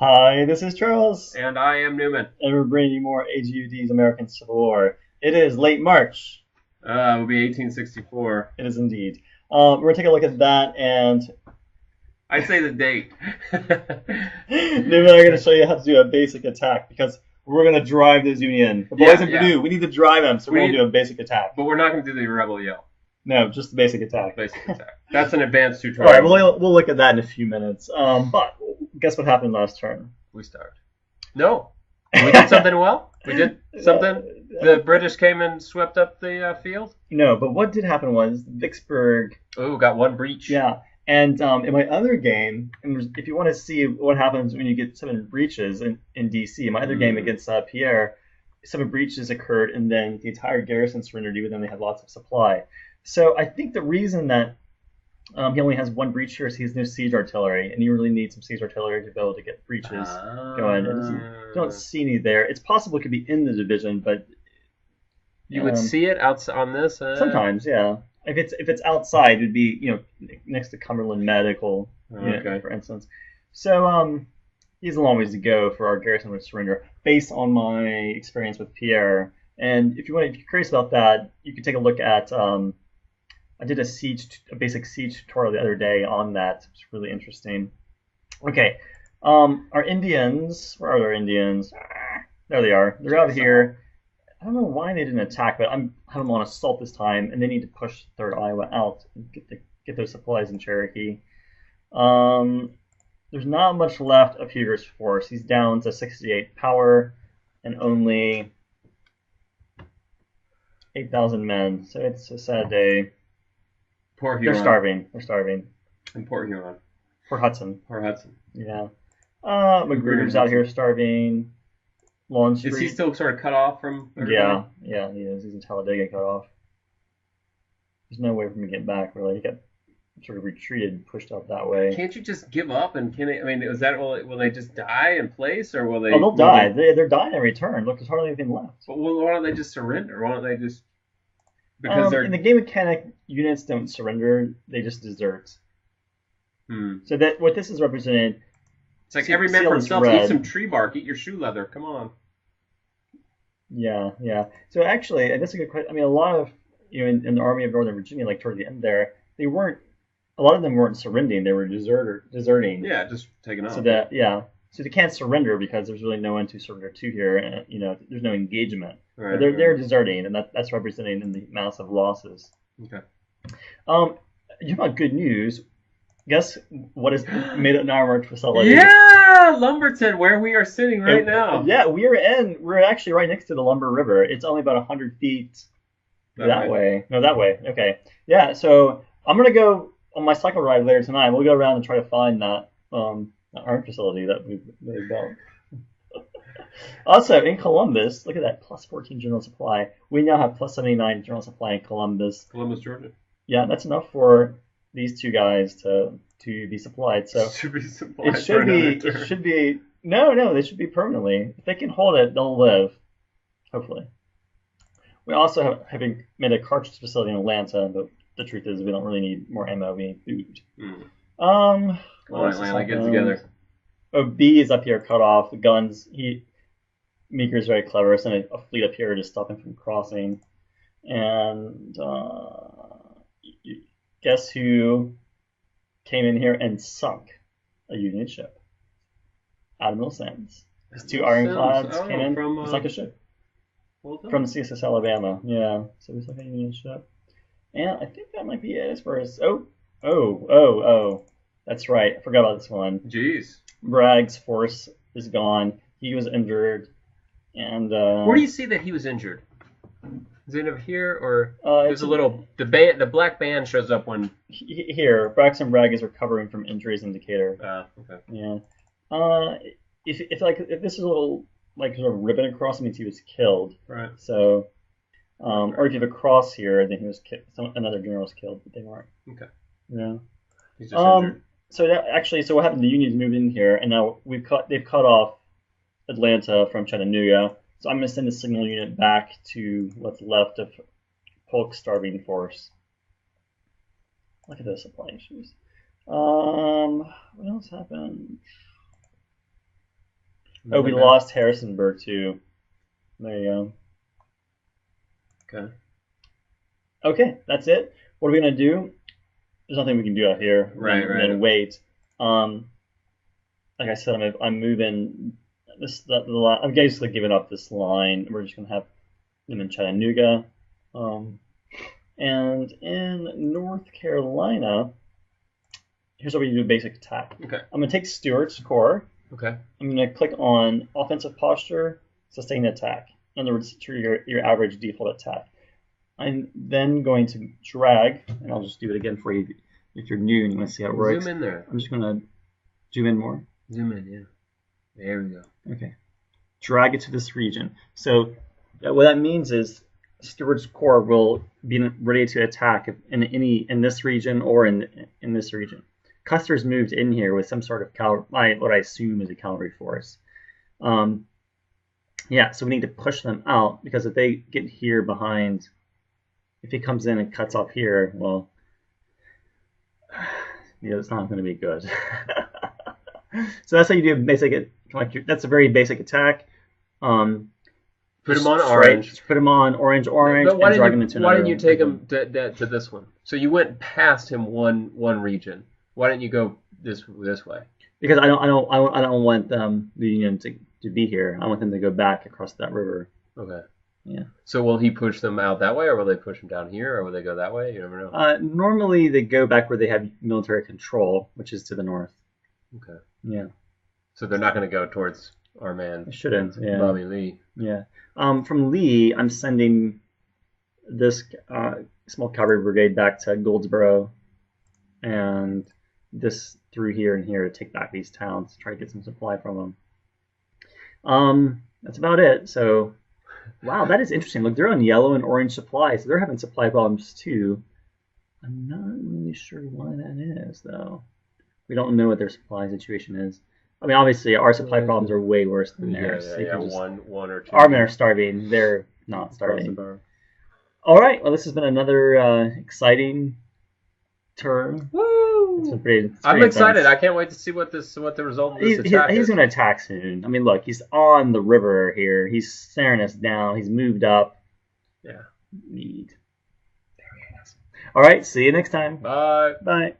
Hi, this is Charles, And I am Newman. and we're bringing you more AGUD's American Civil War. It is late March. It will be 1864. It is indeed. We're going to take a look at that, and I say the date. Newman and I are going to show you how to do a basic attack, because we're going to drive this Union. The boys in Purdue, we need to drive them, so we're going to do a basic attack. But we're not going to do the rebel yell. No, just the basic attack. Basic attack. That's an advanced tutorial. All right, we'll look at that in a few minutes. But guess what happened last turn? We started. No. We did something well? We did something? The British came and swept up the field? No, but what did happen was Vicksburg... Ooh, got one breach. Yeah. And in my other game, and if you want to see what happens when you get 7 breaches in D.C., in my other game against Pierre, 7 breaches occurred, and then the entire garrison surrendered, even though they had lots of supply. So I think the reason that he only has 1 breach here is he has no siege artillery, and you really need some siege artillery to be able to get breaches going. You don't see any there. It's possible it could be in the division, but you would see it outside on this. Sometimes, yeah. If it's outside, it'd be next to Cumberland Medical, for instance. So he has a long ways to go for our garrison to surrender, based on my experience with Pierre. And if you're curious about that, you can take a look at. I did a basic siege tutorial the other day on that. It's really interesting. Okay, our Indians. Where are our Indians? There they are. They're out here. I don't know why they didn't attack, but I'm having them on assault this time, and they need to push 3rd Iowa out and get those supplies in Cherokee. There's not much left of Huger's force. He's down to 68 power and only 8,000 men. So it's a sad day. Poor Huron. They're starving. And poor Huron. Poor Hudson. Poor Hudson. Yeah. Magruder's out here starving. Longstreet. Is he still sort of cut off from everybody? Yeah, he is. He's in Talladega cut off. There's no way for him to get back, really. He got sort of retreated and pushed out that way. Can't you just give up? And will they just die in place, or will they? Oh, they'll die. They're dying every turn. Look, there's hardly anything left. But why don't they just surrender? Why don't they just... Because in the game mechanic, units don't surrender. They just desert. So that what this is represented... It's like every man for himself. Eat some tree bark. Eat your shoe leather. Come on. Yeah. So actually, that's a good question. I mean, a lot of in the Army of Northern Virginia, like toward the end there, they weren't. A lot of them weren't surrendering. They were deserting. Yeah, just taking off. So so they can't surrender because there's really no one to surrender to here, and there's no engagement. Right. They're deserting, and that's representing in the massive losses. Okay. You have good news. Guess what is made at our March facility? Yeah, Lumberton, where we are sitting right now. Yeah, we're actually right next to the Lumber River. It's only about 100 feet that way. No, that way. Okay. Yeah, so I'm going to go on my cycle ride later tonight. We'll go around and try to find that arm facility that we built. Also, in Columbus, look at that, plus 14 general supply. We now have plus 79 general supply in Columbus. Columbus, Georgia. Yeah, that's enough for these 2 guys to be supplied. So it should be no, they should be permanently. If they can hold it, they'll live. Hopefully. We also have made a cartridge facility in Atlanta, but the truth is we don't really need more ammo. We need food. Come on, Atlanta, get together. Oh, B is up here, cut off. The guns. Meeker's very clever. Sent a fleet up here to stop him from crossing. And guess who came in here and sunk a Union ship? Admiral Sims. His 2 ironclads came in and sunk a ship. From CSS Alabama. Yeah. So we sunk a Union ship. And I think that might be it as far as... Oh. That's right. I forgot about this one. Jeez. Bragg's force is gone. He was injured. And where do you see that he was injured? Is it over here, or there's a little the black band shows up when here. Braxton Bragg is recovering from injuries in Decatur. Okay. Yeah. If this is a little like sort of ribbon across, it means he was killed. Right. So, or if you have a cross here, then he was another general was killed, but they weren't. Okay. Yeah. He's just injured. So what happened? The Union's moved in here, and now they've cut off Atlanta from Chattanooga. So I'm going to send a signal unit back to what's left of Polk's starving force. Look at those supply issues. What else happened? Oh, we lost Harrisonburg too. There you go. Okay. Okay, that's it. What are we gonna do? There's nothing we can do out here. Right. And wait. Like I said, I'm moving this. I'm basically giving up this line. We're just gonna have them in Chattanooga, and in North Carolina. Here's what we do: basic attack. Okay. I'm gonna take Stewart's core. Okay. I'm gonna click on offensive posture, sustain attack. In other words, your average default attack. I'm then going to drag, and I'll just do it again for you if you're new and you want to see how it works. Zoom in there. I'm just gonna zoom in more. Zoom in, yeah. There we go. Okay. Drag it to this region. So what that means is Stewart's core will be ready to attack in this region or in this region. Custer's moved in here with some sort of what I assume is a cavalry force. Yeah, so we need to push them out because if they get here behind, if he comes in and cuts off here, well, yeah, it's not going to be good. So that's how you do basic. That's a very basic attack. Put him on orange. Put him on orange, but why and drag him into another. Why didn't you take him to this one? So you went past him one region. Why didn't you go this way? Because I don't want the Union to be here. I want them to go back across that river. Okay. Yeah. So will he push them out that way, or will they push them down here, or will they go that way? You never know. Normally they go back where they have military control, which is to the north. Okay. Yeah. So they're not going to go towards our man. They shouldn't. Yeah. Bobby Lee. Yeah. From Lee, I'm sending this small cavalry brigade back to Goldsboro, and this through here and here to take back these towns, try to get some supply from them. That's about it. So, wow, that is interesting. Look, they're on yellow and orange supply, so they're having supply problems too. I'm not really sure why that is, though. We don't know what their supply situation is. I mean, obviously, our supply problems are way worse than theirs. Yeah, one or two. Our men are starving. They're not starving. All right. Well, this has been another exciting turn. Woo! It's pretty I'm excited. intense. I can't wait to see what the result of this attack is. He's going to attack soon. I mean, look, he's on the river here. He's staring us down. He's moved up. Yeah. There he is. All right. See you next time. Bye. Bye.